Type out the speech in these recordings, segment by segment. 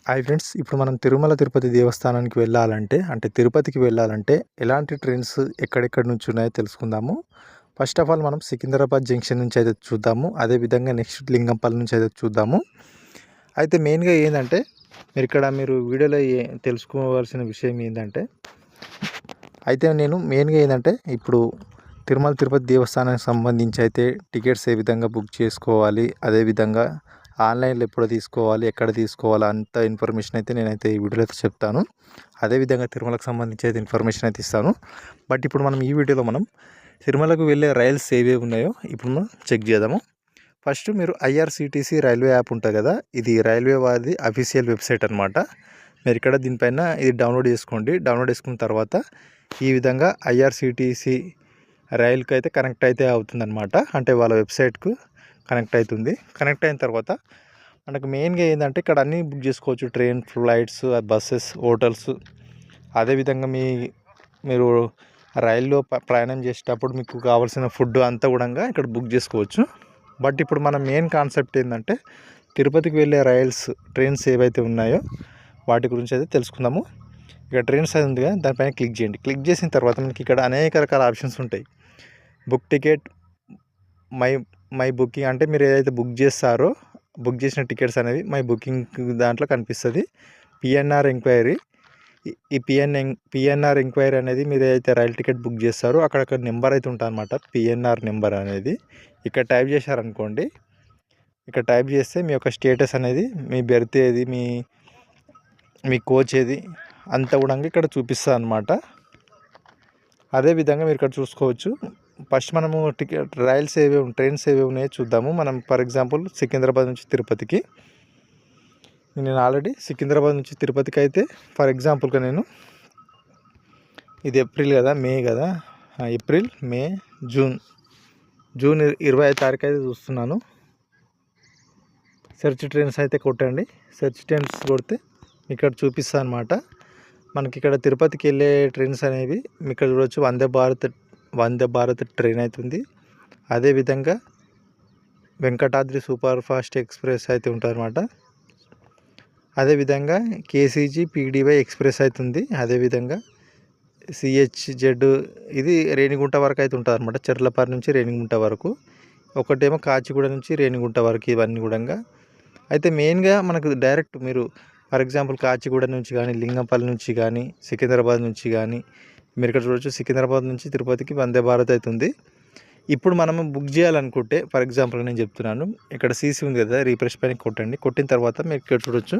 Hi friends, ఇప్పుడు మనం తిరుమల తిరుపతి దేవస్థానానికి వెళ్ళాలంటే అంటే తిరుపతికి వెళ్ళాలంటే ఎలాంటి ట్రైన్స్ ఎక్కడెక్కడి నుంచి ఉన్నాయో తెలుసుకుందాము. ఫస్ట్ ఆఫ్ ఆల్ మనం సికింద్రాబాద్ జంక్షన్ నుంచి అయితే చూద్దాము. అదేవిధంగా నెక్స్ట్ లింగంపల్లి నుంచి అయితే చూద్దాము. అయితే మెయిన్గా ఏంటంటే మీరు వీడియోలో తెలుసుకోవాల్సిన విషయం ఏంటంటే నేను మెయిన్గా ఇప్పుడు తిరుమల తిరుపతి దేవస్థానానికి సంబంధించి అయితే టికెట్స్ ఏ విధంగా బుక్ చేసుకోవాలి, అదేవిధంగా ఆన్లైన్లో ఎప్పుడు తీసుకోవాలి, ఎక్కడ తీసుకోవాలి అంత ఇన్ఫర్మేషన్ అయితే నేనైతే ఈ వీడియోలో అయితే చెప్తాను. అదేవిధంగా తిరుమలకు సంబంధించి అయితే ఇన్ఫర్మేషన్ అయితే ఇస్తాను. బట్ ఇప్పుడు మనం ఈ వీడియోలో తిరుమలకు వెళ్ళే రైల్స్ ఏవేవి ఉన్నాయో ఇప్పుడు మనం చెక్ చేద్దాము. ఫస్ట్ మీరు ఐఆర్సిటీసీ రైల్వే యాప్ ఉంటుంది కదా, ఇది రైల్వే వారిది అఫీషియల్ వెబ్సైట్ అనమాట. మీరు ఇక్కడ దీనిపైన ఇది డౌన్లోడ్ చేసుకోండి. డౌన్లోడ్ చేసుకున్న తర్వాత ఈ విధంగా ఐఆర్సిటీసీ రైలుకి అయితే కనెక్ట్ అయితే అవుతుందన్నమాట. అంటే వాళ్ళ వెబ్సైట్కు కనెక్ట్ అవుతుంది. కనెక్ట్ అయిన తర్వాత మనకు మెయిన్గా ఏంటంటే ఇక్కడ అన్నీ బుక్ చేసుకోవచ్చు. Train, flights, buses, hotels. అదేవిధంగా మీరు రైల్లో ప్రయాణం చేసేటప్పుడు మీకు కావాల్సిన ఫుడ్ అంతా కూడా ఇక్కడ బుక్ చేసుకోవచ్చు. బట్ ఇప్పుడు మన మెయిన్ కాన్సెప్ట్ ఏంటంటే తిరుపతికి వెళ్ళే ట్రైన్స్ ఏవైతే ఉన్నాయో వాటి గురించి అయితే తెలుసుకుందాము. ఇక ట్రైన్స్ అది ఉంది కదా, దానిపైన క్లిక్ చేయండి. క్లిక్ చేసిన తర్వాత మనకి ఇక్కడ అనేక రకాల ఆప్షన్స్ ఉంటాయి. బుక్ టికెట్, మై బుకింగ్ అంటే మీరు ఏదైతే బుక్ చేస్తారో బుక్ చేసిన టికెట్స్ అనేవి మై బుకింగ్ దాంట్లో కనిపిస్తుంది. పిఎన్ఆర్ ఎంక్వైరీ, ఈ పిఎన్ఆర్ ఎంక్వైరీ అనేది మీరు ఏదైతే రైలు టికెట్ బుక్ చేస్తారో అక్కడ నెంబర్ అయితే ఉంటుంది అనమాట. పిఎన్ఆర్ నెంబర్ అనేది ఇక్కడ టైప్ చేశారనుకోండి, ఇక్కడ టైప్ చేస్తే మీ యొక్క స్టేటస్ అనేది, మీ బెర్త్ ఏది, మీ కోచ్ ఏది అంతా కూడా ఇక్కడ చూపిస్తుంది అనమాట. అదేవిధంగా మీరు ఇక్కడ చూసుకోవచ్చు. ఫస్ట్ మనము ట్రైన్స్ ఏవి ఉన్నాయో చూద్దాము. మనం ఫర్ ఎగ్జాంపుల్ సికింద్రాబాద్ నుంచి తిరుపతికి, నేను ఆల్రెడీ సికింద్రాబాద్ నుంచి తిరుపతికి అయితే ఫర్ ఎగ్జాంపుల్గా ఇది ఏప్రిల్ కదా, మే కదా, ఏప్రిల్, మే, జూన్ 25 తారీఖు అయితే చూస్తున్నాను. సెర్చ్ ట్రైన్స్ అయితే కొట్టండి. సెర్చ్ ట్రైన్స్ కొడితే ఇక్కడ చూపిస్తా అనమాట. మనకి ఇక్కడ తిరుపతికి వెళ్ళే ట్రైన్స్ అనేవి ఇక్కడ చూడవచ్చు. వందే భారత్ ట్రైన్ అవుతుంది. అదేవిధంగా వెంకటాద్రి సూపర్ ఫాస్ట్ ఎక్స్ప్రెస్ అయితే ఉంటుంది అనమాట. అదేవిధంగా కేసీజీ పీడీవై ఎక్స్ప్రెస్ అవుతుంది. అదేవిధంగా సిహెచ్జెడ్ ఇది రేణిగుంట వరకు అయితే ఉంటుంది అనమాట. చెర్లపారి నుంచి రేణిగుంట వరకు. ఒకటేమో కాచిగూడ నుంచి రేణిగుంట వరకు. ఇవన్నీ కూడా అయితే మెయిన్గా మనకు డైరెక్ట్ మీరు ఫర్ ఎగ్జాంపుల్ కాచిగూడ నుంచి కానీ, లింగంపల్లి నుంచి కానీ, సికింద్రాబాద్ నుంచి కానీ మీరు ఇక్కడ చూడవచ్చు. సికింద్రాబాద్ నుంచి తిరుపతికి వందే భారత్ అవుతుంది. ఇప్పుడు మనము బుక్ చేయాలనుకుంటే ఫర్ ఎగ్జాంపుల్ నేను చెప్తున్నాను, ఇక్కడ సీసీ ఉంది కదా, రీఫ్రెష్ పైన కొట్టండి. కొట్టిన తర్వాత మీరు ఇక్కడ చూడవచ్చు,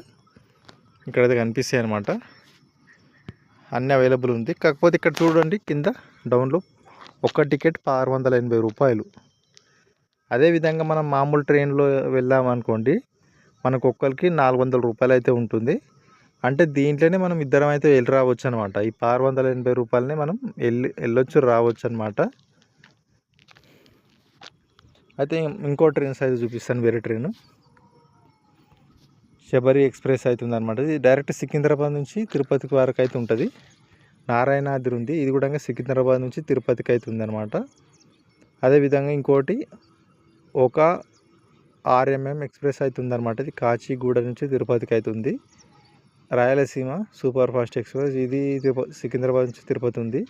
ఇక్కడైతే కనిపిస్తాయి అనమాట. అన్నీ అవైలబుల్ ఉంది. కాకపోతే ఇక్కడ చూడండి కింద డౌన్లో ఒక్క టికెట్ 680 రూపాయలు. అదేవిధంగా మనం మామూలు ట్రైన్లో వెళ్ళామనుకోండి, మనకు ఒక్కరికి 400 రూపాయలు అయితే ఉంటుంది. అంటే దీంట్లోనే మనం ఇద్దరం అయితే వెళ్ళి రావచ్చు అనమాట. ఈ 680 రూపాయలనే మనం వెళ్ళొచ్చు రావచ్చు అనమాట. అయితే ఇంకో ట్రైన్స్ అయితే చూపిస్తాను. వేరే ట్రైన్ శబరి ఎక్స్ప్రెస్ అవుతుంది అనమాట. ఇది డైరెక్ట్ సికింద్రాబాద్ నుంచి తిరుపతికి వరకు అయితే ఉంటుంది. నారాయణాద్రి ఉంది, ఇది కూడా సికింద్రాబాద్ నుంచి తిరుపతికి అవుతుంది అనమాట. అదేవిధంగా ఇంకోటి ఒక ఆర్ఎంఎం ఎక్స్ప్రెస్ అవుతుంది అనమాట. ఇది కాచిగూడ నుంచి తిరుపతికి అవుతుంది. రాయలసీమ సూపర్ ఫాస్ట్ ఎక్స్ప్రెస్, ఇది సికింద్రాబాద్ నుంచి తిరుపతి ఉంది.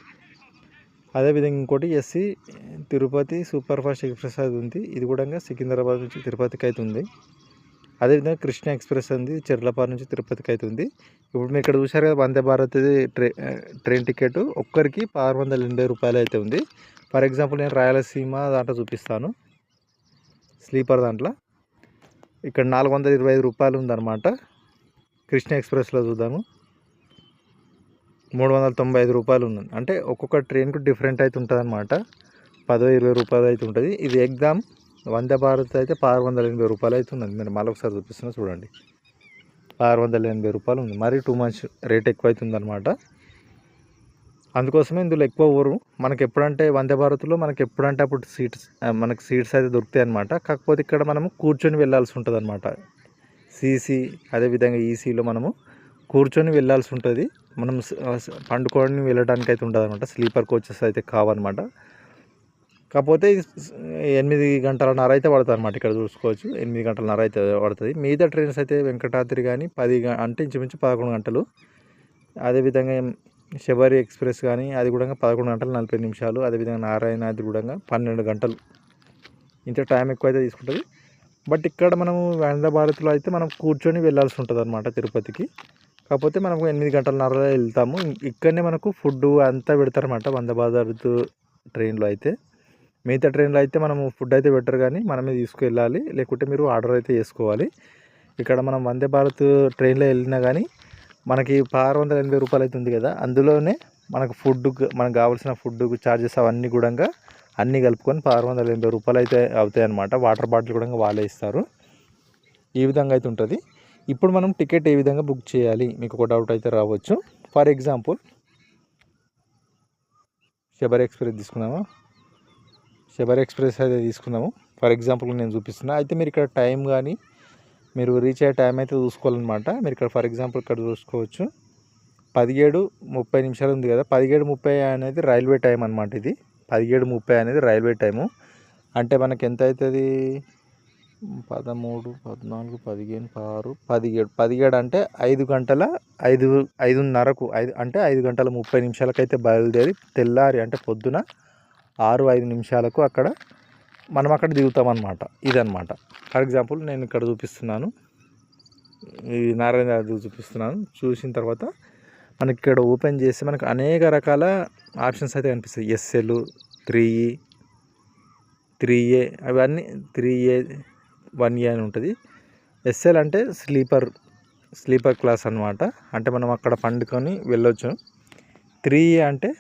అదేవిధంగా ఇంకోటి SC Tirupati super fast express అది ఉంది. ఇది కూడా సికింద్రాబాద్ నుంచి తిరుపతికి అవుతుంది. అదేవిధంగా కృష్ణ ఎక్స్ప్రెస్ ఉంది, చెర్లపారు నుంచి తిరుపతికి అవుతుంది. ఇప్పుడు మీరు ఇక్కడ చూసారు కదా, వందే భారత్ ట్రైన్ టికెట్ ఒక్కరికి 680 రూపాయలు అయితే ఉంది. ఫర్ ఎగ్జాంపుల్ నేను రాయలసీమ దాంట్లో చూపిస్తాను. స్లీపర్ దాంట్లో ఇక్కడ 425 రూపాయలు ఉందన్నమాట. కృష్ణ ఎక్స్ప్రెస్లో చూద్దాము, 395 రూపాయలు ఉంది. అంటే ఒక్కొక్క ట్రైన్కు డిఫరెంట్ అయితే ఉంటుంది అనమాట. 10-20 రూపాయలు అయితే ఉంటుంది. ఇది ఎగ్జామ్ వందే భారత్ అయితే 680 రూపాయలు అయితే ఉన్నది. మీరు మళ్ళీ ఒకసారి చూపిస్తున్నా చూడండి, 680 రూపాయలు ఉంది. మరీ టూ మచ్ రేట్ ఎక్కువ అవుతుంది అనమాట. అందుకోసమే ఇందులో ఎక్కువ ఊరు మనకి ఎప్పుడంటే వందే భారత్లో అప్పుడు సీట్స్ అయితే దొరుకుతాయి అనమాట. కాకపోతే ఇక్కడ మనము కూర్చొని వెళ్ళాల్సి ఉంటుంది అనమాట. సీసీ అదేవిధంగా ఈసీలో మనము కూర్చొని వెళ్ళాల్సి ఉంటుంది. మనం పండుకొని వెళ్ళడానికి అయితే ఉంటుంది అనమాట. స్లీపర్ కోచెస్ అయితే కావన్నమాట. కాకపోతే 8 గంటలన్నర అయితే పడుతుంది అనమాట. ఇక్కడ చూసుకోవచ్చు 8 గంటలన్నర అయితే పడుతుంది. మిగతా ట్రైన్స్ అయితే వెంకటాద్రి కానీ 10 అంటే ఇంచుమించు 11 గంటలు. అదేవిధంగా శబరి ఎక్స్ప్రెస్ కానీ అది కూడా 11 గంటలు 40 నిమిషాలు. అదేవిధంగా నారాయణాద్రి కూడా 12 గంటలు. ఇంత టైం ఎక్కువ అయితే తీసుకుంటుంది. బట్ ఇక్కడ మనము వందే భారత్లో అయితే మనం కూర్చొని వెళ్ళాల్సి ఉంటుంది అనమాట తిరుపతికి. కాకపోతే మనకు 8 గంటలన్నరలో వెళ్తాము. ఇక్కడనే మనకు ఫుడ్ అంతా పెడతారన్నమాట వందే భారత్ ట్రైన్లో అయితే. మిగతా ట్రైన్లో అయితే మనము ఫుడ్ అయితే పెట్టరు, కానీ మనమే తీసుకువెళ్ళాలి, లేకుంటే మీరు ఆర్డర్ అయితే చేసుకోవాలి. ఇక్కడ మనం వందే భారత్ ట్రైన్లో వెళ్ళినా కానీ మనకి 680 రూపాయలు అయితే ఉంది కదా, అందులోనే మనకు ఫుడ్, మనకు కావాల్సిన ఫుడ్ ఛార్జెస్ అవన్నీ కూడా అన్నీ కలుపుకొని 680 రూపాయలు అయితే అవుతాయి అన్నమాట. వాటర్ బాటిల్ కూడా వాళ్ళే ఇస్తారు. ఈ విధంగా అయితే ఉంటుంది. ఇప్పుడు మనం టికెట్ ఏ విధంగా బుక్ చేయాలి, మీకు ఒక డౌట్ అయితే రావచ్చు. ఫర్ ఎగ్జాంపుల్ శబరి ఎక్స్ప్రెస్ తీసుకున్నాము. శబరి ఎక్స్ప్రెస్ అయితే తీసుకున్నాము. ఫర్ ఎగ్జాంపుల్ నేను చూపిస్తున్నా. అయితే మీరు ఇక్కడ టైం కానీ మీరు రీచ్ అయ్యే టైం అయితే చూసుకోవాలన్నమాట. మీరు ఇక్కడ ఫర్ ఎగ్జాంపుల్ ఇక్కడ చూసుకోవచ్చు 17:30 ఉంది కదా, 17:30 అనేది రైల్వే టైం అనమాట. ఇది 17:30 అనేది రైల్వే టైము. అంటే మనకి ఎంత అవుతుంది, 13, 14, 15, 16, 17 అంటే 5:30కు అంటే 5:30 అయితే బయలుదేరి తెల్లారి అంటే పొద్దున 6:05 అక్కడ మనం అక్కడ దిగుతామన్నమాట. ఇదన్నమాట. ఫర్ ఎగ్జాంపుల్ నేను ఇక్కడ చూపిస్తున్నాను, ఈ నారాయణ చూపిస్తున్నాను. చూసిన తర్వాత మనకి ఇక్కడ ఓపెన్ చేస్తే మనకు అనేక రకాల ఆప్షన్స్ అయితే కనిపిస్తాయి. ఎస్ఎల్, 3E, 3A, అవన్నీ 3A, 1A అని ఉంటుంది. ఎస్ఎల్ అంటే స్లీపర్ క్లాస్ అనమాట. అంటే మనం అక్కడ పండుకొని వెళ్ళొచ్చు. 3A అంటే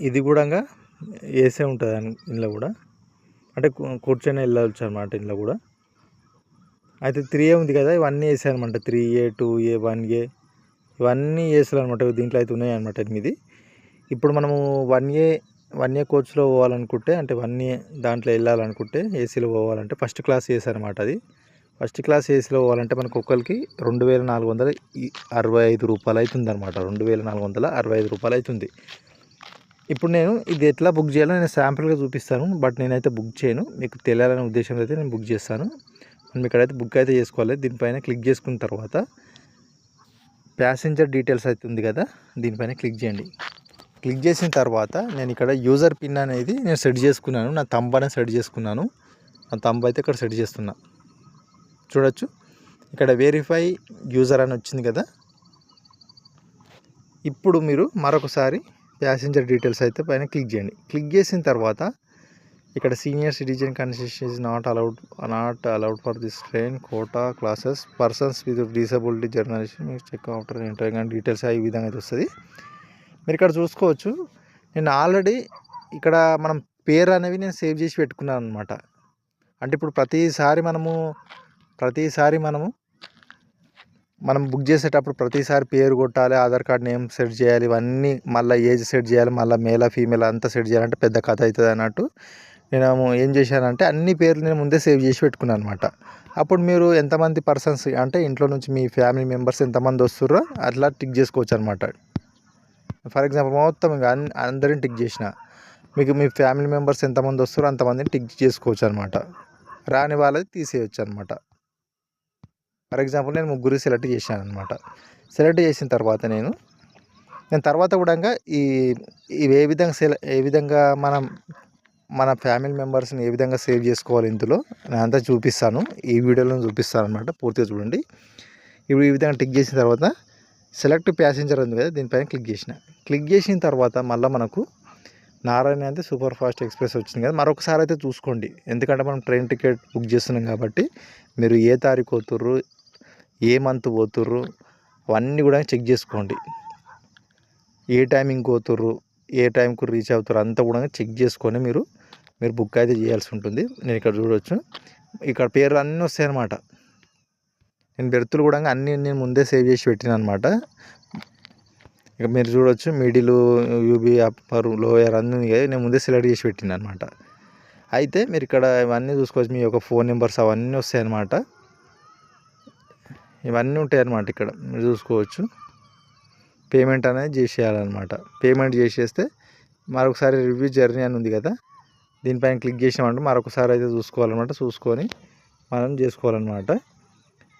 ఇది కూడా ఏసే ఉంటుంది ఇందులో కూడా, అంటే కూర్చొని వెళ్ళవచ్చు అనమాట ఇందులో కూడా. అయితే 3A ఉంది కదా, ఇవన్నీ ఏసీ అనమాట. 3A, 2A, 1A ఇవన్నీ ఏసీలు అనమాట. దీంట్లో అయితే ఉన్నాయి అనమాట 8. ఇప్పుడు మనము 1A కోచ్లో పోవాలనుకుంటే, అంటే 1A దాంట్లో వెళ్ళాలనుకుంటే, ఏసీలో పోవాలంటే ఫస్ట్ క్లాస్ ఏసీ అనమాట. అది ఫస్ట్ క్లాస్ ఏసీలో పోవాలంటే మనకు ఒక్కరికి 2,465 రూపాయలు అవుతుంది అనమాట. 2,465 రూపాయలు అవుతుంది. ఇప్పుడు నేను ఇది ఎట్లా బుక్ చేయాలో నేను శాంపుల్గా చూపిస్తాను. బట్ నేనైతే బుక్ చేయను, మీకు తెలియాలనే ఉద్దేశంతో అయితే నేను బుక్ చేస్తాను. మనం ఇక్కడైతే బుక్ అయితే చేసుకోవాలి. దీనిపైన క్లిక్ చేసుకున్న తర్వాత ప్యాసింజర్ డీటెయిల్స్ అయితే ఉంది కదా, దీనిపైన క్లిక్ చేయండి. క్లిక్ చేసిన తర్వాత నేను ఇక్కడ యూజర్ పిన్ అనేది నేను సెట్ చేసుకున్నాను. నా థంబ్ అనేది సెట్ చేసుకున్నాను. నా థంబ్ అయితే ఇక్కడ సెట్ చేస్తున్నా. చూడొచ్చు ఇక్కడ వెరిఫై యూజర్ అని వచ్చింది కదా. ఇప్పుడు మీరు మరొకసారి ప్యాసింజర్ డీటెయిల్స్ అయితే పైన క్లిక్ చేయండి. క్లిక్ చేసిన తర్వాత ఇక్కడ senior citizen concession is not allowed for this train quota classes persons with disability journalist check after entering and details ఈ విధంగా అయితే వస్తుంది. మీరు ఇక్కడ చూసుకోవచ్చు, నేను ఆల్రెడీ ఇక్కడ మనం పేరు అనేవి నేను సేవ్ చేసి పెట్టుకున్నాను అనమాట. అంటే ఇప్పుడు ప్రతిసారి మనం బుక్ చేసేటప్పుడు ప్రతిసారి పేరు కొట్టాలి, ఆధార్ కార్డ్ నేమ్ సెట్ చేయాలి, ఇవన్నీ మళ్ళీ ఏజ్ సెట్ చేయాలి, మళ్ళీ మేలా ఫీమేల్ అంతా సెట్ చేయాలంటే పెద్ద కథ అవుతుంది అన్నట్టు నేను ఏం చేశానంటే అన్ని పేర్లు నేను ముందే సేవ్ చేసి పెట్టుకున్నాను అనమాట. అప్పుడు మీరు ఎంతమంది పర్సన్స్ అంటే ఇంట్లో నుంచి మీ ఫ్యామిలీ మెంబర్స్ ఎంతమంది వస్తుర్రో అట్లా టిక్ చేసుకోవచ్చు అనమాట. ఫర్ ఎగ్జాంపుల్ మొత్తం ఇంకా అందరిని టిక్ చేసిన, మీకు మీ ఫ్యామిలీ మెంబర్స్ ఎంతమంది వస్తారో అంతమందిని టిక్ చేసుకోవచ్చు అనమాట. రాని వాళ్ళది తీసేయచ్చు అనమాట. ఫర్ ఎగ్జాంపుల్ నేను 3 సెలెక్ట్ చేశాను అనమాట. సెలెక్ట్ చేసిన తర్వాత నేను తర్వాత కూడా ఇవి ఏ విధంగా మన ఫ్యామిలీ మెంబర్స్ని ఏ విధంగా సేవ్ చేసుకోవాలి ఇందులో నేను అంతా చూపిస్తాను, ఈ వీడియోలో చూపిస్తాను అనమాట. పూర్తిగా చూడండి. ఇప్పుడు ఈ విధంగా టిక్ చేసిన తర్వాత సెలెక్ట్ ప్యాసింజర్ ఉంది కదా, దీనిపైన క్లిక్ చేసిన తర్వాత మళ్ళీ మనకు నారాయణ అంటే సూపర్ ఫాస్ట్ ఎక్స్ప్రెస్ వచ్చింది కదా. మరొకసారి అయితే చూసుకోండి, ఎందుకంటే మనం ట్రైన్ టికెట్ బుక్ చేస్తున్నాం కాబట్టి మీరు ఏ తారీఖు పోతుర్రు, ఏ మంత్ పోతుర్రు అవన్నీ కూడా చెక్ చేసుకోండి. ఏ టైమింగ్ పోతుర్రు, ఏ టైంకు రీచ్ అవుతారు అంతా కూడా చెక్ చేసుకొని మీరు బుక్ అయితే చేయాల్సి ఉంటుంది. నేను ఇక్కడ చూడవచ్చు, ఇక్కడ పేర్లు అన్నీ వస్తాయి అన్నమాట. నేను బెర్తులు కూడా అన్నీ నేను ముందే సేవ్ చేసి పెట్టిన అనమాట. ఇక మీరు చూడవచ్చు మిడిల్, యూబీ, అప్పర్, లోయర్ అన్నీ నేను ముందే సెలెక్ట్ చేసి పెట్టిన అనమాట. అయితే మీరు ఇక్కడ ఇవన్నీ చూసుకోవచ్చు, మీ యొక్క ఫోన్ నెంబర్స్ అవన్నీ వస్తాయి అన్నమాట. ఇవన్నీ ఉంటాయి అన్నమాట. ఇక్కడ మీరు చూసుకోవచ్చు పేమెంట్ అనేది చేసేయాలన్నమాట. పేమెంట్ చేసేస్తే మరొకసారి రివ్యూ జర్నీ అని ఉంది కదా, దీనిపైన క్లిక్ చేసినామంటే మరొకసారి అయితే చూసుకోవాలన్నమాట. చూసుకొని మనం చేసుకోవాలన్నమాట.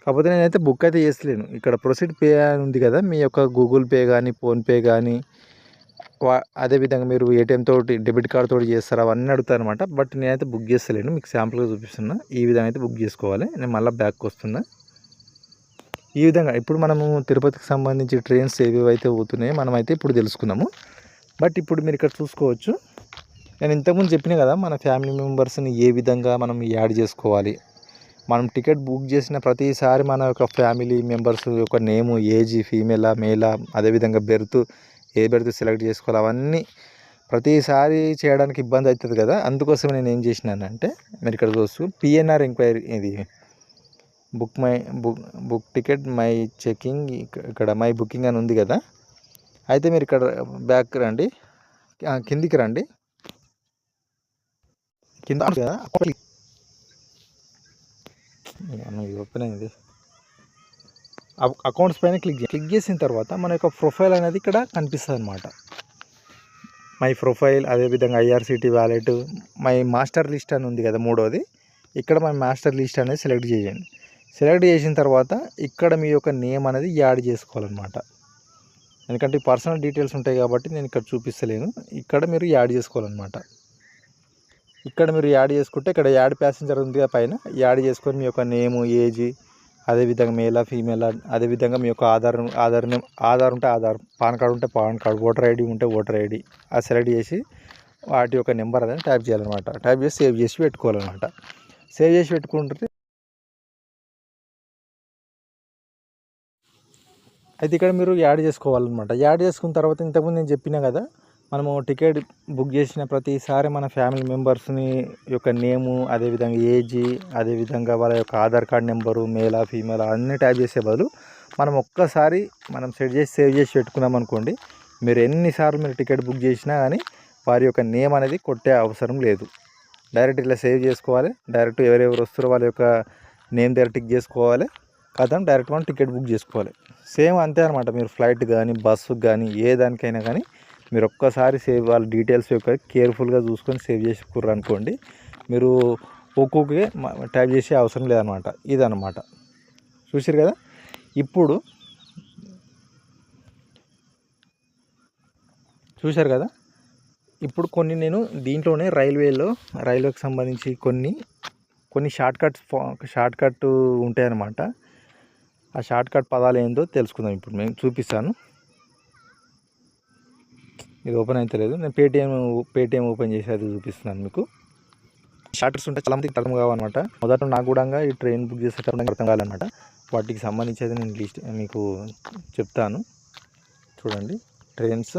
కాకపోతే నేనైతే బుక్ అయితే చేస్తలేను. ఇక్కడ ప్రొసీడ్ పే అని ఉంది కదా, మీ యొక్క గూగుల్ పే కానీ ఫోన్పే కానీ అదేవిధంగా మీరు ఏటీఎం తోటి డెబిట్ కార్డ్ తోటి చేస్తారు అవన్నీ అడుగుతారు అనమాట. బట్ నేనైతే బుక్ చేస్తలేను, మీకు శాంపుల్గా చూపిస్తున్నా. ఈ విధంగా అయితే బుక్ చేసుకోవాలి. నేను మళ్ళీ బ్యాక్కి వస్తున్నా. ఈ విధంగా ఇప్పుడు మనము తిరుపతికి సంబంధించి ట్రైన్స్ ఏవేవైతే పోతున్నాయో మనమైతే ఇప్పుడు తెలుసుకుందాము. బట్ ఇప్పుడు మీరు ఇక్కడ చూసుకోవచ్చు, నేను ఇంతకుముందు చెప్పిన కదా మన ఫ్యామిలీ మెంబర్స్ని ఏ విధంగా మనం యాడ్ చేసుకోవాలి. మనం టికెట్ బుక్ చేసిన ప్రతిసారి మన యొక్క ఫ్యామిలీ మెంబర్స్ యొక్క నేము, ఏజ్, ఫీమేలా మేలా, అదేవిధంగా ఏ బెర్త్ సెలెక్ట్ చేసుకోవాలి, అవన్నీ ప్రతిసారి చేయడానికి ఇబ్బంది అవుతుంది కదా. అందుకోసం నేను ఏం చేసినానంటే, మీరు ఇక్కడ చూస్తూ పిఎన్ఆర్ ఎంక్వైరీ, ఇది బుక్ టికెట్ మై చెకింగ్, ఇక్కడ మై బుకింగ్ అని ఉంది కదా. అయితే మీరు ఇక్కడ బ్యాక్ రండి, కిందికి రండి, కింద కదా ఓపెన్ అయింది. అకౌంట్స్ పైన క్లిక్ చేసిన తర్వాత మన యొక్క ప్రొఫైల్ అనేది ఇక్కడ కనిపిస్తుంది అనమాట. మై ప్రొఫైల్, అదేవిధంగా IRCTC wallet, my master list అని ఉంది కదా మూడోది. ఇక్కడ మై మాస్టర్ లిస్ట్ అనేది సెలెక్ట్ చేయండి. సెలెక్ట్ చేసిన తర్వాత ఇక్కడ మీ యొక్క నేమ్ అనేది యాడ్ చేసుకోవాలన్నమాట. ఎందుకంటే పర్సనల్ డీటెయిల్స్ ఉంటాయి కాబట్టి నేను ఇక్కడ చూపిస్తలేను. ఇక్కడ మీరు యాడ్ చేసుకోవాలన్నమాట. ఇక్కడ మీరు యాడ్ చేసుకుంటే ఇక్కడ యాడ్ ప్యాసింజర్ ఉంది పైన, యాడ్ చేసుకొని మీ యొక్క నేము, ఏజ్, అదేవిధంగా మేలా ఫీమేలా, అదేవిధంగా మీ యొక్క ఆధార్ ఉంటే ఆధార్, పాన్ కార్డు ఉంటే పాన్ కార్డు, ఓటర్ ఐడి ఉంటే ఓటర్ ఐడి అది సెలెక్ట్ చేసి వాటి యొక్క నెంబర్ అనేది టైప్ చేయాలన్నమాట. టైప్ చేసి సేవ్ చేసి పెట్టుకోవాలన్నమాట. సేవ్ చేసి పెట్టుకుంటే అయితే ఇక్కడ మీరు యాడ్ చేసుకోవాలన్నమాట. యాడ్ చేసుకున్న తర్వాత ఇంతకుముందు నేను చెప్పినా కదా, మనము టికెట్ బుక్ చేసిన ప్రతిసారి మన ఫ్యామిలీ మెంబర్స్ని యొక్క నేము, అదేవిధంగా ఏజ్, అదేవిధంగా వాళ్ళ యొక్క ఆధార్ కార్డ్ నెంబరు, మేలా ఫీమేలా అన్నీ టైప్ చేసే బదులు మనం ఒక్కసారి సెట్ చేసి సేవ్ చేసి పెట్టుకున్నాం అనుకోండి, మీరు ఎన్నిసార్లు మీరు టికెట్ బుక్ చేసినా కానీ వారి యొక్క నేమ్ అనేది కొట్టే అవసరం లేదు. డైరెక్ట్ ఇలా సేవ్ చేసుకోవాలి. డైరెక్ట్ ఎవరెవరు వస్తారో వాళ్ళ యొక్క నేమ్ దగ్గర టిక్ చేసుకోవాలి కదా, డైరెక్ట్ మనం టికెట్ బుక్ చేసుకోవాలి. సేమ్ అంతే అనమాట. మీరు ఫ్లైట్ కానీ బస్సుకు కానీ ఏ దానికైనా కానీ మీరు ఒక్కసారి సేవ్ వాళ్ళ డీటెయిల్స్ యొక్క కేర్ఫుల్గా చూసుకొని సేవ్ చేసుకుర్రు అనుకోండి, మీరు ఒక్కొక్కగా టైప్ చేసే అవసరం లేదనమాట. ఇదనమాట. చూసారు కదా. ఇప్పుడు చూశారు కదా. ఇప్పుడు కొన్ని నేను దీంట్లోనే రైల్వేకి సంబంధించి కొన్ని షార్ట్ కట్ ఉంటాయన్నమాట. ఆ షార్ట్ కట్ పదాలు ఏందో తెలుసుకుందాం. ఇప్పుడు నేను చూపిస్తాను. ఇది ఓపెన్ అయితే లేదు, నేను పేటిఎం ఓపెన్ చేసి అది చూపిస్తున్నాను మీకు. షార్ట్కట్స్ ఉంటే చాలామందికి అర్థం కావాలన్నమాట. మొదట నాకు కూడా ఈ ట్రైన్ బుక్ చేసేటప్పుడు అర్థం కావాలన్నమాట. వాటికి సంబంధించి అయితే నేను లిస్ట్ మీకు చెప్తాను. చూడండి, trains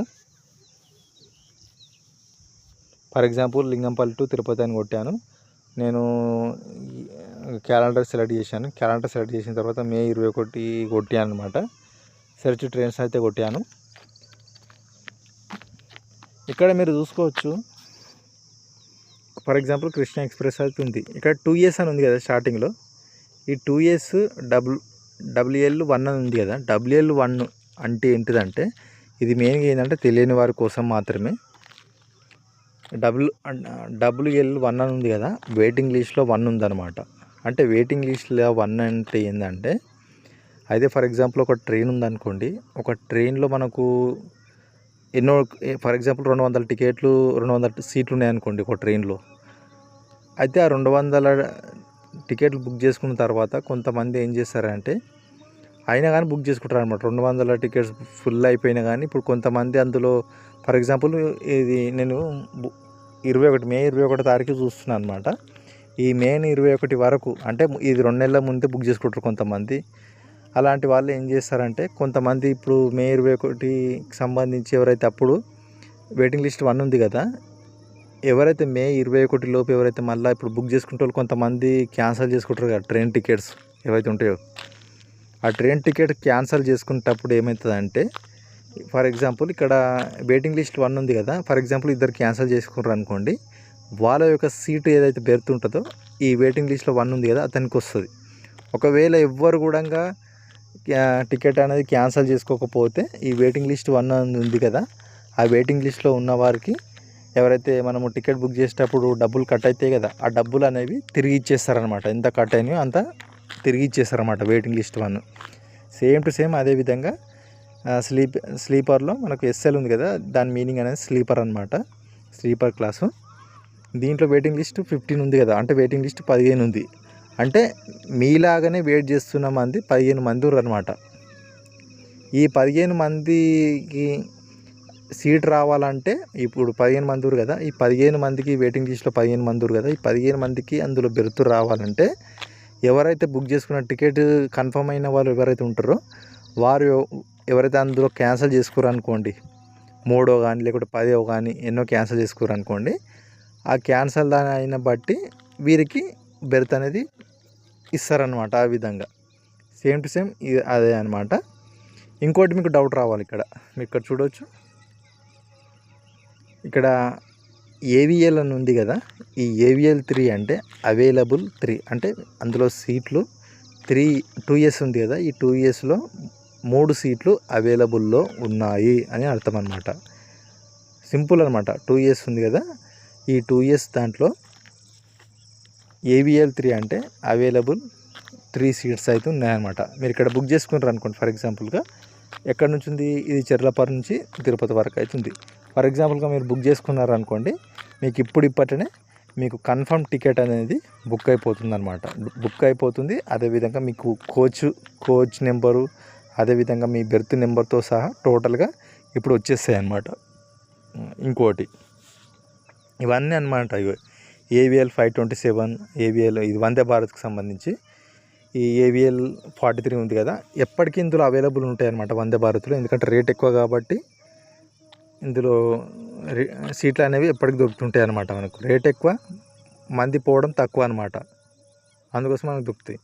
for example Lingampally to Tirupati అని కొట్టాను. నేను క్యాలెండర్ సెలెక్ట్ చేశాను. క్యాలెండర్ సెలెక్ట్ చేసిన తర్వాత మే 21 కొట్టాను అనమాట. సెర్చ్ ట్రైన్స్ అయితే కొట్టాను. ఇక్కడ మీరు చూసుకోవచ్చు, ఫర్ ఎగ్జాంపుల్ కృష్ణ ఎక్స్ప్రెస్ అయితే ఉంది. ఇక్కడ 2S అని ఉంది కదా స్టార్టింగ్లో. ఈ 2S WL1 అని ఉంది కదా. WL1 అంటే ఏంటిదంటే, ఇది మెయిన్గా ఏంటంటే తెలియని వారి కోసం మాత్రమే. WL1 అని ఉంది కదా, వెయిటింగ్ లిస్ట్లో 1 ఉందన్నమాట. అంటే వెయిటింగ్ లిస్ట్లో 1 అంటే ఏంటంటే, అయితే ఫర్ ఎగ్జాంపుల్ ఒక ట్రైన్ ఉందనుకోండి. ఒక ట్రైన్లో మనకు ఫర్ ఎగ్జాంపుల్ 200 టికెట్లు, 200 సీట్లు ఉన్నాయనుకోండి ఒక ట్రైన్లో. అయితే ఆ 200 టికెట్లు బుక్ చేసుకున్న తర్వాత కొంతమంది ఏం చేస్తారంటే, అయినా కానీ బుక్ చేసుకుంటారు అనమాట. 200 టికెట్స్ ఫుల్ అయిపోయినా కానీ ఇప్పుడు కొంతమంది అందులో ఫర్ ఎగ్జాంపుల్ ఇది నేను మే 21 తారీఖు చూస్తున్నాను అనమాట. ఈ మే 21 వరకు అంటే ఇది 2 నెలల ముందే బుక్ చేసుకుంటారు కొంతమంది. అలాంటి వాళ్ళు ఏం చేస్తారంటే, కొంతమంది ఇప్పుడు మే 21కి సంబంధించి ఎవరైతే అప్పుడు వెయిటింగ్ లిస్ట్ 1 ఉంది కదా, ఎవరైతే మే 21 లోపు ఎవరైతే మళ్ళీ ఇప్పుడు బుక్ చేసుకుంటారో కొంతమంది క్యాన్సిల్ చేసుకుంటారు కదా ట్రైన్ టికెట్స్ ఏవైతే ఉంటాయో. ఆ ట్రైన్ టికెట్ క్యాన్సిల్ చేసుకునేటప్పుడు ఏమవుతుందంటే, ఫర్ ఎగ్జాంపుల్ ఇక్కడ వెయిటింగ్ లిస్ట్ 1 ఉంది కదా, ఫర్ ఎగ్జాంపుల్ ఇద్దరు క్యాన్సిల్ చేసుకున్నారు అనుకోండి, వాళ్ళ యొక్క సీటు ఏదైతే బెర్త్ ఉంటుందో ఈ వెయిటింగ్ లిస్ట్లో 1 ఉంది కదా అతనికి వస్తుంది. ఒకవేళ ఎవ్వరు కూడా టికెట్ అనేది క్యాన్సిల్ చేసుకోకపోతే ఈ వెయిటింగ్ లిస్ట్ 1 ఉంది కదా, ఆ వెయిటింగ్ లిస్ట్లో ఉన్న వారికి ఎవరైతే మనము టికెట్ బుక్ చేసేటప్పుడు డబ్బులు కట్ అవుతాయి కదా, ఆ డబ్బులు అనేవి తిరిగి ఇచ్చేస్తారనమాట. ఎంత కట్ అయినాయో అంత తిరిగి ఇచ్చేస్తారనమాట waiting list one. Same to same అదేవిధంగా స్లీపర్లో మనకు ఎస్ఎల్ ఉంది కదా, దాని మీనింగ్ అనేది స్లీపర్ అనమాట, స్లీపర్ క్లాసు. దీంట్లో వెయిటింగ్ లిస్ట్ 15 ఉంది కదా, అంటే వెయిటింగ్ లిస్ట్ 15 ఉంది. అంటే మీలాగానే వెయిట్ చేస్తున్న మంది 15 మంది ఉన్నారనమాట. ఈ 15 మందికి సీట్ రావాలంటే ఇప్పుడు 15 మంది ఉన్నారు కదా, ఈ 15 మందికి వెయిటింగ్ లిస్ట్లో 15 మంది ఉన్నారు కదా, ఈ 15 మందికి అందులో బెర్త్ రావాలంటే ఎవరైతే బుక్ చేసుకున్న టికెట్ కన్ఫర్మ్ అయిన వాళ్ళు ఎవరైతే ఉంటారో వారు ఎవరైతే అందులో క్యాన్సిల్ చేసుకోరు అనుకోండి, 3 కానీ లేకుంటే 10 కానీ ఎన్నో క్యాన్సిల్ చేసుకోరు అనుకోండి, ఆ క్యాన్సిల్ దాని అయిన బట్టి వీరికి బెర్త్ అనేది ఇస్తారనమాట. ఆ విధంగా సేమ్ టు సేమ్ అదే అనమాట. ఇంకోటి మీకు డౌట్ రావాలి, మీకు ఇక్కడ చూడవచ్చు, ఇక్కడ ఏవిఎల్ అని ఉంది కదా, ఈ ఏవిఎల్ 3 అంటే అవైలబుల్ 3, అంటే అందులో సీట్లు 2S ఉంది కదా, ఈ 2Sలో 3 సీట్లు అవైలబుల్లో ఉన్నాయి అని అర్థం అనమాట. సింపుల్ అనమాట. 2S ఉంది కదా, ఈ 2S దాంట్లో ఏవిఎల్ 3 అంటే అవైలబుల్ 3 సీట్స్ అయితే ఉన్నాయన్నమాట. మీరు ఇక్కడ బుక్ చేసుకున్నారు అనుకోండి, ఫర్ ఎగ్జాంపుల్గా ఎక్కడి నుంచి ఉంది, ఇది చెర్లపల్లి నుంచి తిరుపతి వరకు అవుతుంది. ఫర్ ఎగ్జాంపుల్గా మీరు బుక్ చేసుకున్నారు అనుకోండి, మీకు ఇప్పటినే మీకు కన్ఫర్మ్ టికెట్ అనేది బుక్ అయిపోతుంది అనమాట. బుక్ అయిపోతుంది. అదేవిధంగా మీకు కోచ్ నెంబరు, అదేవిధంగా మీ బెర్త్ నెంబర్తో సహా టోటల్గా ఇప్పుడు వచ్చేస్తాయి అన్నమాట. ఇంకోటి ఇవన్నీ అనమాట. ఏవిఎల్ 527 ఏవిఎల్ ఇది వందే భారత్కి సంబంధించి. ఈ ఏవిఎల్ 43 ఉంది కదా, ఎప్పటికీ ఇందులో అవైలబుల్ ఉంటాయి అన్నమాట వందే భారత్లో. ఎందుకంటే రేట్ ఎక్కువ కాబట్టి ఇందులో సీట్లు అనేవి ఎప్పటికి దొరుకుతుంటాయి అన్నమాట. మనకు రేట్ ఎక్కువ, మంది పోవడం తక్కువ అనమాట, అందుకోసం మనకు దొరుకుతాయి.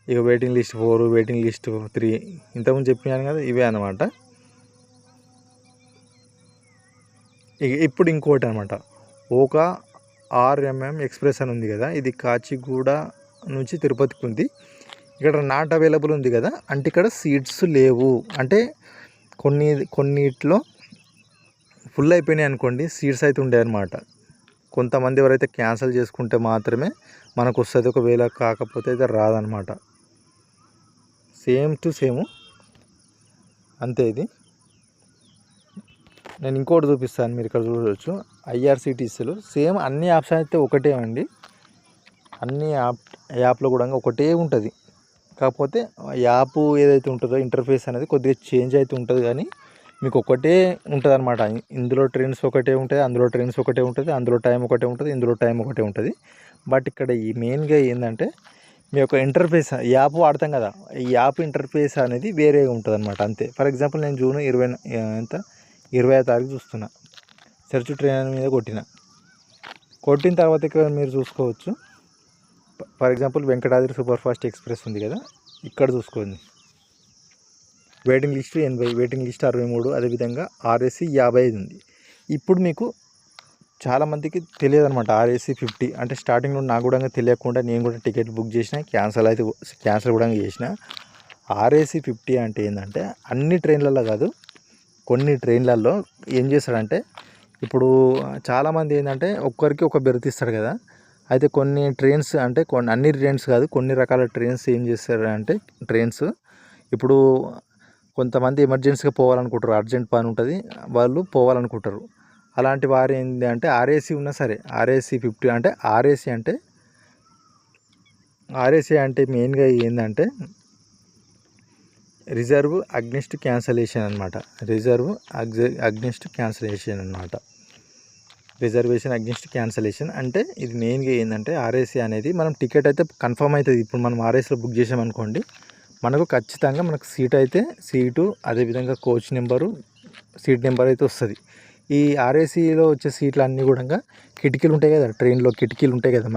ఇక వెయిటింగ్ లిస్ట్ 4, వెయిటింగ్ లిస్ట్ 3 ఇంతకుముందు చెప్పినాను కదా, ఇవే అనమాట. ఇక ఇప్పుడు ఇంకోటి అనమాట, ఓకా RMM ఎక్స్ప్రెస్ అని ఉంది కదా, ఇది కాచిగూడ నుంచి తిరుపతికి ఉంది. ఇక్కడ నాట్ అవైలబుల్ ఉంది కదా, అంటే ఇక్కడ సీట్స్ లేవు. అంటే కొన్నిట్లో ఫుల్ అయిపోయినాయి అనుకోండి, సీట్స్ అయితే ఉండే అనమాట. కొంతమంది ఎవరైతే క్యాన్సిల్ చేసుకుంటే మాత్రమే మనకు వస్తుంది, ఒకవేళ కాకపోతే అయితే రాదనమాట. సేమ్ టు సేమ్ అంతే. ఇది నేను ఇంకోటి చూపిస్తాను, మీరు ఇక్కడ చూడవచ్చు. IRCTCలో సేమ్ అన్ని యాప్స్ అయితే ఒకటే అండి, అన్ని యాప్లో కూడా ఒకటే ఉంటుంది. కాకపోతే యాప్ ఏదైతే ఉంటుందో ఇంటర్ఫేస్ అనేది కొద్దిగా చేంజ్ అయితే ఉంటుంది, కానీ మీకు ఒకటే ఉంటుంది అనమాట. ఇందులో ట్రైన్స్ ఒకటే ఉంటుంది, అందులో ట్రైన్స్ ఒకటే ఉంటుంది, అందులో టైం ఒకటే ఉంటుంది, ఇందులో టైం ఒకటే ఉంటుంది. బట్ ఇక్కడ ఈ మెయిన్గా ఏంటంటే మీ యొక్క ఇంటర్ఫేస్, యాప్ వాడతాం కదా, ఈ యాప్ ఇంటర్ఫేస్ అనేది వేరేగా ఉంటుంది అనమాట, అంతే. ఫర్ ఎగ్జాంపుల్ నేను జూన్ 20వ తారీఖు చూస్తున్నా, సెర్చ్ ట్రైన్ మీద కొట్టిన తర్వాత ఇక్కడ మీరు చూసుకోవచ్చు. For example Venkatadri super fast express ఉంది కదా, ఇక్కడ చూసుకోండి. వెయిటింగ్ లిస్ట్ 80, వెయిటింగ్ లిస్ట్ 63, అదేవిధంగా RAC 55 ఉంది. ఇప్పుడు మీకు చాలామందికి తెలియదు అనమాట RAC 50. అంటే స్టార్టింగ్లో నాకు కూడా తెలియకుండా నేను కూడా టికెట్ బుక్ చేసిన, క్యాన్సిల్ కూడా చేసిన. RAC 50 అంటే ఏంటంటే అన్ని ట్రైన్లలో కాదు, కొన్ని ట్రైన్లలో ఏం చేస్తాడంటే, ఇప్పుడు చాలామంది ఏంటంటే ఒక్కరికి ఒక బెర్త్ ఇస్తాడు కదా. అయితే కొన్ని ట్రైన్స్ అంటే అన్ని ట్రైన్స్ కాదు, కొన్ని రకాల ట్రైన్స్ ఏం చేస్తారంటే, ఇప్పుడు కొంతమంది ఎమర్జెన్సీగా పోవాలనుకుంటారు, అర్జెంట్ పని ఉంటుంది, వాళ్ళు పోవాలనుకుంటారు. అలాంటి వారు ఏంటి అంటే RAC ఉన్నా సరే, RAC 50 అంటే RAC అంటే మెయిన్గా ఏంటంటే రిజర్వ్ అగ్నిస్ట్ క్యాన్సలేషన్ అనమాట. రిజర్వేషన్ అగ్నిస్ట్ క్యాన్సలేషన్ అంటే ఇది మెయిన్గా ఏంటంటే RAC అనేది మనం టికెట్ అయితే కన్ఫర్మ్ అవుతుంది. ఇప్పుడు మనం RACలో బుక్ చేసామనుకోండి, మనకు ఖచ్చితంగా సీటు, అదేవిధంగా కోచ్ నెంబరు, సీట్ నెంబర్ అయితే వస్తుంది. ఈ RACలో వచ్చే సీట్లు అన్నీ కూడా కిటికీలు ఉంటాయి కదా, ట్రైన్లో కిటికీలు ఉంటాయి కదా,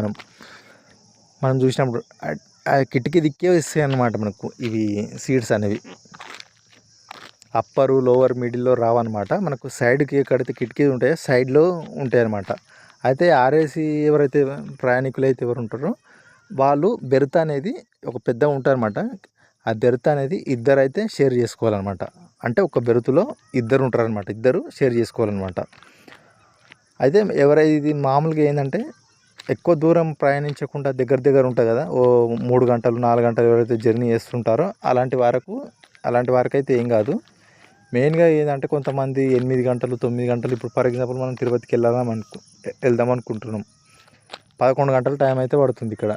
మనం చూసినప్పుడు ఆ కిటికీ దిక్కే వస్తాయి అన్నమాట మనకు ఇవి సీట్స్ అనేవి. అప్పరు, లోవర్, మిడిల్లో రావన్నమాట. మనకు సైడ్కి ఎక్కడైతే కిటికీ ఉంటాయో సైడ్లో ఉంటాయి అన్నమాట. అయితే RAC ఎవరైతే ప్రయాణికులు అయితే ఎవరు ఉంటారో వాళ్ళు బెర్త్ అనేది ఒక పెద్ద ఉంటారన్నమాట. ఆ బెర్త్ అనేది ఇద్దరైతే షేర్ చేసుకోవాలన్నమాట. అంటే ఒక బెర్త్లో ఇద్దరు ఉంటారనమాట, ఇద్దరు షేర్ చేసుకోవాలన్నమాట. అయితే ఇది మామూలుగా ఏంటంటే ఎక్కువ దూరం ప్రయాణించకుండా దగ్గర దగ్గర ఉంటుంది కదా, ఓ 3 గంటలు 4 గంటలు ఎవరైతే జర్నీ చేస్తుంటారో అలాంటి వారికైతే ఏం కాదు. మెయిన్గా ఏంటంటే కొంతమంది 8 గంటలు 9 గంటలు, ఇప్పుడు ఫర్ ఎగ్జాంపుల్ మనం తిరుపతికి వెళ్దాం అనుకుంటున్నాం, 11 గంటలు టైం అయితే పడుతుంది ఇక్కడ.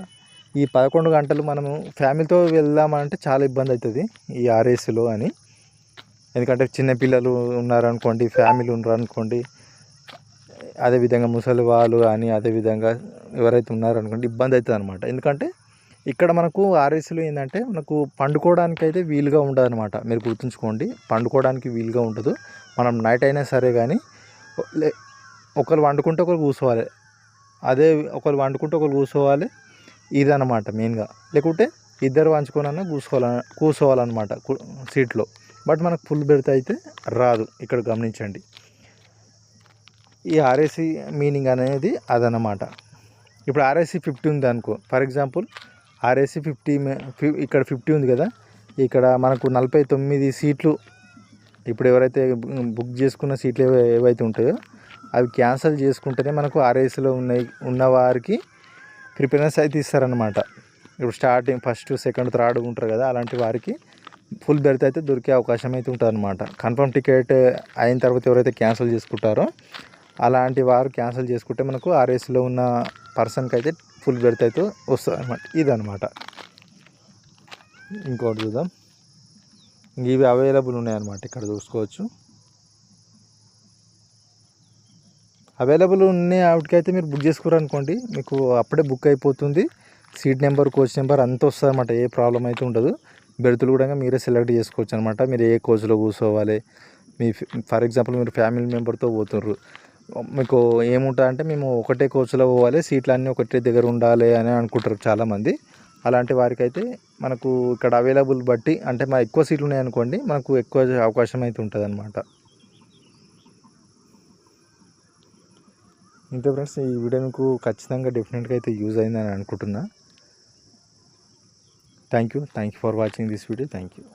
ఈ 11 గంటలు మనము ఫ్యామిలీతో వెళ్దామంటే చాలా ఇబ్బంది అవుతుంది ఈ ఆర్ఎస్లో అని. ఎందుకంటే చిన్నపిల్లలు ఉన్నారనుకోండి, ఫ్యామిలీ ఉన్నారనుకోండి, అదేవిధంగా ముసలి వాళ్ళు కానీ, అదేవిధంగా ఎవరైతే ఉన్నారనుకోండి ఇబ్బంది అవుతుంది అనమాట. ఎందుకంటే ఇక్కడ మనకు ఆర్ఎస్లో ఏంటంటే మనకు పండుకోవడానికి అయితే వీలుగా ఉండదు అనమాట. మీరు గుర్తుంచుకోండి, పండుకోవడానికి వీలుగా ఉండదు. మనం నైట్ అయినా సరే కానీ ఒకరు వండుకుంటే ఒకరు కూర్చోవాలి, అదే ఒకరు వండుకుంటే ఒకరు కూర్చోవాలి, ఇదన్నమాట మెయిన్గా. లేకుంటే ఇద్దరు వంచుకోనన్నా కూర్చోవాలన్నమాట సీట్లో. బట్ మనకు ఫుల్ బెర్త్ అయితే రాదు, ఇక్కడ గమనించండి. ఈ ఆర్ఏసీ మీనింగ్ అనేది అదన్నమాట. ఇప్పుడు ఆర్ఏసీ 50 ఉంది అనుకో, ఫర్ ఎగ్జాంపుల్ ఆర్ఏసీ 50, ఇక్కడ 50 ఉంది కదా, ఇక్కడ మనకు 49 సీట్లు ఇప్పుడు ఎవరైతే బుక్ చేసుకున్న సీట్లు ఏవైతే ఉంటాయో అవి క్యాన్సిల్ చేసుకుంటేనే మనకు ఆర్ఏసీలో ఉన్న వారికి ప్రిఫరెన్స్ అయితే ఇస్తారనమాట. ఇప్పుడు స్టార్టింగ్ ఫస్ట్ సెకండ్ థర్డ్ ఉంటారు కదా, అలాంటి వారికి ఫుల్ బెర్త్ అయితే దొరికే అవకాశం అయితే ఉంటుంది అనమాట. కన్ఫర్మ్ టికెట్ అయిన తర్వాత ఎవరైతే క్యాన్సిల్ చేసుకుంటారో అలాంటి వారు క్యాన్సిల్ చేసుకుంటే మనకు ఆర్ఏసీలో ఉన్న పర్సన్కి అయితే ఫుల్ బెర్త్ అయితే వస్తుంది అనమాట. ఇదనమాట. ఇంకోటి చూద్దాం, ఇవి అవైలబుల్ ఉన్నాయన్నమాట. ఇక్కడ చూసుకోవచ్చు, అవైలబుల్ ఉన్నాయి. వాటికైతే మీరు బుక్ చేసుకున్నారనుకోండి మీకు అప్పుడే బుక్ అయిపోతుంది. సీట్ నెంబర్, కోచ్ నెంబర్ అంతా వస్తుంది అనమాట. ఏ ప్రాబ్లం అయితే ఉండదు. బెర్తులు కూడా మీరే సెలెక్ట్ చేసుకోవచ్చు అనమాట. మీరు ఏ కోచ్లో కూర్చోవాలి. ఫర్ ఎగ్జాంపుల్ మీరు ఫ్యామిలీ మెంబర్తో పోతున్నారు, మీకు ఏముంటుంది అంటే మేము ఒకటే కోచ్లో పోవాలి, సీట్లు అన్నీ ఒకటే దగ్గర ఉండాలి అని అనుకుంటారు చాలామంది. అలాంటి వారికి అయితే మనకు ఇక్కడ అవైలబుల్ బట్టి, అంటే మా ఎక్కువ సీట్లు ఉన్నాయనుకోండి మనకు ఎక్కువ అవకాశం అయితే ఉంటుంది అనమాట. ఇంతే ఫ్రెండ్స్, ఈ వీడియో మీకు ఖచ్చితంగా డెఫినెట్గా అయితే యూజ్ అయిందని అనుకుంటున్నా. Thank you for watching this video. Thank you.